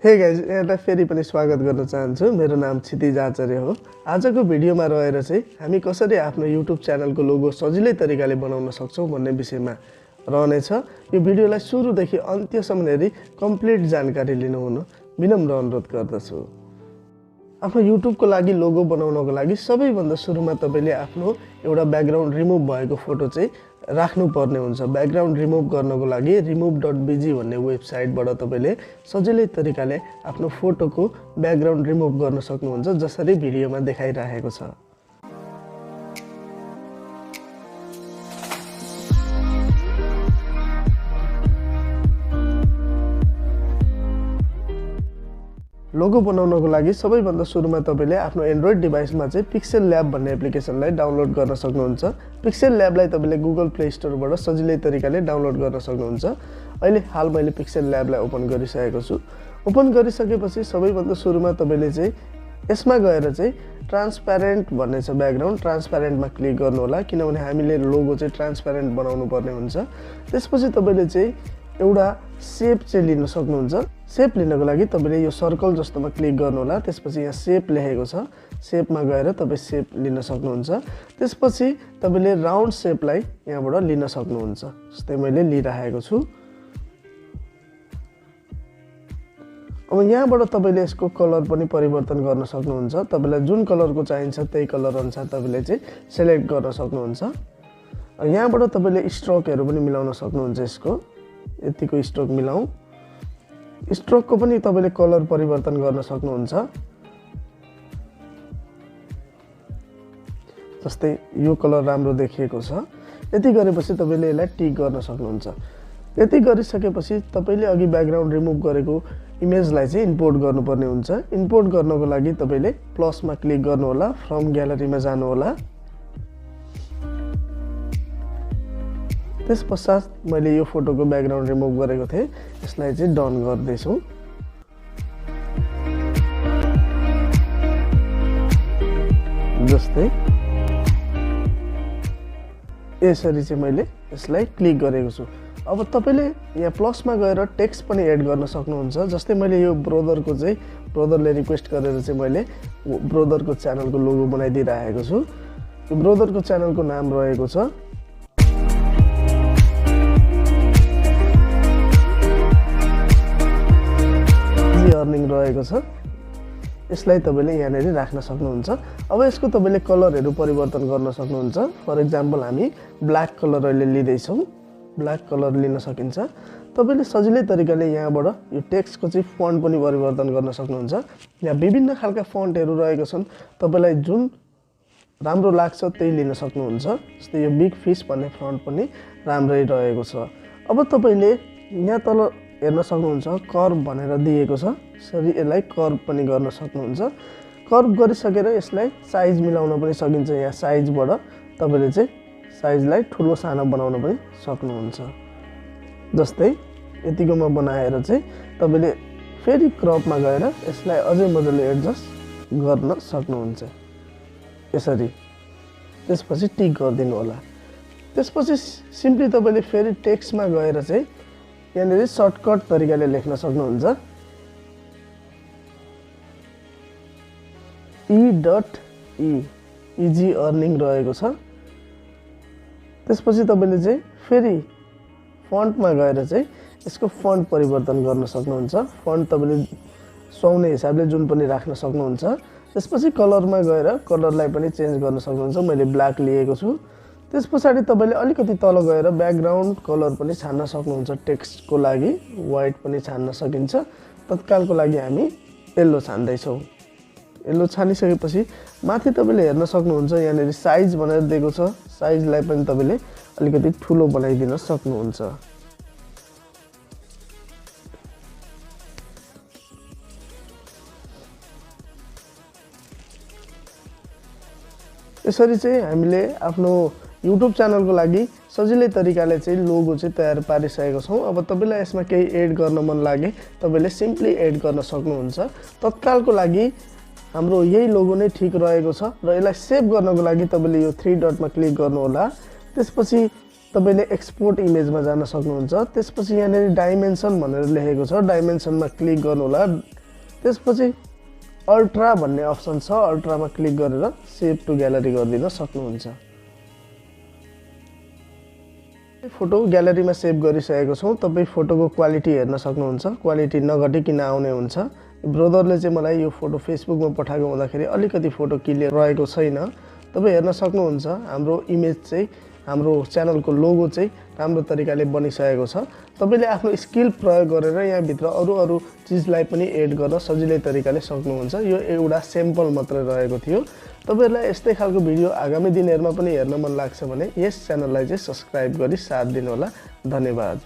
Hey guys, यहाँलाई फेरि पनि स्वागत गर्न चाहन्छु। मेरो नाम क्षितिज आचार्य हो। आजको भिडियोमा रहेर चाहिँ हामी कसरी आफ्नो युट्युब च्यानलको लोगो सजिलै तरिकाले बनाउन सक्छौँ भन्ने विषयमा रहनेछ। यो भिडियोलाई सुरुदेखि अन्त्यसम्म हेरी कम्प्लिट जानकारी लिनुहुन विनम्र अनुरोध गर्दछु। आफ्नो युट्युबको लागि लोगो बनाउनको लागि सबैभन्दा सुरुमा तपाईँले आफ्नो एउटा ब्याकग्राउन्ड रिमुभ भएको फोटो चाहिँ राख्नुपर्ने हुन्छ। ब्याकग्राउन्ड रिमुभ गर्नको लागि remove.bg भन्ने वेबसाइटबाट तपाईँले सजिलै तरिकाले आफ्नो फोटोको ब्याकग्राउन्ड रिमुभ गर्न सक्नुहुन्छ, जसरी भिडियोमा देखाइरहेको छ। लोगो बनाउनको लागि सबैभन्दा सुरुमा तपाईँले आफ्नो एन्ड्रोइड डिभाइसमा चाहिँ पिक्सेल ल्याब भन्ने एप्लिकेसनलाई डाउनलोड गर्न सक्नुहुन्छ। पिक्सेल ल्याबलाई तपाईँले गुगल प्ले स्टोरबाट सजिलै तरिकाले डाउनलोड गर्न सक्नुहुन्छ। अहिले हाल मैले पिक्सेल ल्याबलाई ओपन गरिसकेको छु। ओपन गरिसकेपछि सबैभन्दा सुरुमा तपाईँले चाहिँ यसमा गएर चाहिँ ट्रान्सप्यारेन्ट भन्ने छ ब्याकग्राउन्ड, ट्रान्सप्यारेन्टमा क्लिक गर्नु होला, किनभने हामीले लोगो चाहिँ ट्रान्सप्यारेन्ट बनाउनु पर्ने हुन्छ। त्यसपछि तपाईँले चाहिँ एउटा सेप चाहिँ लिन सक्नुहुन्छ। सेप लिनको लागि तपाईँले यो सर्कल जस्तोमा क्लिक गर्नु होला। त्यसपछि यहाँ सेप लेखेको छ, सेपमा गएर तपाईँ सेप लिन सक्नुहुन्छ। त्यसपछि तपाईँले राउन्ड सेपलाई यहाँबाट लिन सक्नुहुन्छ। जस्तै मैले लिइरहेको छु। अब यहाँबाट तपाईँले यसको कलर पनि परिवर्तन गर्न सक्नुहुन्छ। तपाईँलाई जुन कलरको चाहिन्छ त्यही कलर अनुसार तपाईँले चाहिँ सेलेक्ट गर्न सक्नुहुन्छ। यहाँबाट तपाईँले स्ट्रोकहरू पनि मिलाउन सक्नुहुन्छ। यसको यतिको स्ट्रोक मिलाउँ, स्ट्रोकको पनि तपाईँले कलर परिवर्तन गर्न सक्नुहुन्छ। जस्तै यो कलर राम्रो देखिएको छ। यति गरेपछि तपाईँले यसलाई टिक गर्न सक्नुहुन्छ। यति गरिसकेपछि तपाईँले अघि ब्याकग्राउन्ड रिमुभ गरेको इमेजलाई चाहिँ इम्पोर्ट गर्नुपर्ने हुन्छ। इम्पोर्ट गर्नको लागि तपाईँले प्लसमा क्लिक गर्नु होला, फ्रम ग्यालरीमा जानु होला। त्यस पश्चात मैले यो फोटोको ब्याकग्राउन्ड रिमुभ गरेको थिएँ, यसलाई चाहिँ डन गर्दैछु। जस्तै यसरी चाहिँ मैले यसलाई क्लिक गरेको छु। अब तपाईँले यहाँ प्लसमा गएर टेक्स्ट पनि एड गर्न सक्नुहुन्छ। जस्तै मैले यो ब्रदरको चाहिँ ब्रदरले रिक्वेस्ट गरेर चाहिँ मैले ब्रदरको च्यानलको लोगो बनाइदिइरहेको छु। यो ब्रदरको च्यानलको नाम रहेको छ अर्निङ रहेको छ। यसलाई तपाईँले यहाँनिर राख्न सक्नुहुन्छ। अब यसको तपाईँले कलरहरू परिवर्तन गर्न सक्नुहुन्छ। फर इक्जाम्पल हामी ब्ल्याक कलर अहिले लिँदैछौँ, ब्ल्याक कलर लिन सकिन्छ। तपाईँले सजिलै तरिकाले यहाँबाट यो टेक्स्टको चाहिँ फन्ट पनि परिवर्तन गर्न सक्नुहुन्छ। यहाँ विभिन्न खालका फन्टहरू रहेको छन्, तपाईँलाई जुन राम्रो लाग्छ त्यही लिन सक्नुहुन्छ। जस्तै यो बिग फिस भन्ने फन्ट पनि राम्रै रहेको छ। अब तपाईँले यहाँ तल हेर्न सक्नुहुन्छ कर्भ भनेर दिएको छ, यसरी यसलाई कर्भ पनि गर्न सक्नुहुन्छ। कर्भ गरिसकेर यसलाई साइज मिलाउन पनि सकिन्छ। यहाँ साइजबाट तपाईँले चाहिँ साइजलाई ठुलो सानो बनाउन पनि सक्नुहुन्छ। जस्तै यतिकोमा बनाएर चाहिँ तपाईँले फेरि क्रपमा गएर यसलाई अझै मजाले एडजस्ट गर्न सक्नुहुन्छ यसरी। त्यसपछि टिक गरिदिनु होला। त्यसपछि सिम्पली तपाईँले फेरि टेक्स्टमा गएर चाहिँ यहाँनिर सर्टकट तरिकाले लेख्न सक्नुहुन्छ। E.E इजी अर्निङ रहेको छ। त्यसपछि तपाईँले चाहिँ फेरि फन्टमा गएर चाहिँ यसको फन्ट परिवर्तन गर्न सक्नुहुन्छ। फन्ट तपाईँले सुहाउने हिसाबले जुन पनि राख्न सक्नुहुन्छ। त्यसपछि कलरमा गएर कलरलाई पनि चेन्ज गर्न सक्नुहुन्छ। मैले ब्ल्याक लिएको छु। त्यस पछाडि तपाईँले अलिकति तल गएर ब्याकग्राउन्ड कलर पनि छान्न सक्नुहुन्छ। टेक्स्टको लागि वाइट पनि छान्न सकिन्छ। तत्कालको लागि हामी येल्लो छान्दैछौँ। येल्लो छानिसकेपछि माथि तपाईँले हेर्न सक्नुहुन्छ यहाँनिर साइज भनेर दिएको छ। साइजलाई पनि तपाईँले अलिकति ठुलो बनाइदिन सक्नुहुन्छ। यसरी चाहिँ हामीले आफ्नो युट्युब च्यानलको लागि सजिलै तरिकाले चाहिँ लोगो चाहिँ तयार पारिसकेको छौँ। अब तपाईँलाई यसमा केही एड गर्न मन लागे तपाईँले सिम्पली एड गर्न सक्नुहुन्छ। तत्कालको लागि हाम्रो यही लोगो नै ठिक रहेको छ र यसलाई सेभ गर्नको लागि तपाईँले यो 3 डटमा क्लिक गर्नु होला। त्यसपछि तपाईले एक्सपोर्ट इमेजमा जान सक्नुहुन्छ। त्यसपछि यहाँनिर डाइमेन्सन भनेर लेखेको छ, डाइमेन्सनमा क्लिक गर्नु होला। त्यसपछि अल्ट्रा भन्ने अप्सन छ, अल्ट्रामा क्लिक गरेर सेभ टु ग्यालरी गरिदिन सक्नुहुन्छ। फोटो ग्यालरीमा सेभ गरिसकेको छौँ। तपाईँ फोटोको क्वालिटी हेर्न सक्नुहुन्छ, क्वालिटी नघटिकन आउने हुन्छ। ब्रदरले चाहिँ मलाई यो फोटो फेसबुकमा पठाएको हुँदाखेरि अलिकति फोटो क्लियर रहेको छैन। तपाईँ हेर्न सक्नुहुन्छ हाम्रो इमेज चाहिँ, हाम्रो च्यानलको लोगो चाहिँ राम्रो तरिकाले बनिसकेको छ। तपाईले आफ्नो स्किल प्रयोग गरेर यहाँभित्र अरू चिजलाई पनि एड गर्न सजिलै तरिकाले सक्नुहुन्छ। यो एउटा स्याम्पल मात्रै रहेको थियो। तपाईहरुलाई यस्तै खालको भिडियो आगामी दिनहरुमा पनि हेर्न मन लाग्छ भने यस च्यानललाई चाहिँ सब्स्क्राइब गरी साथ दिनु होला। धन्यवाद।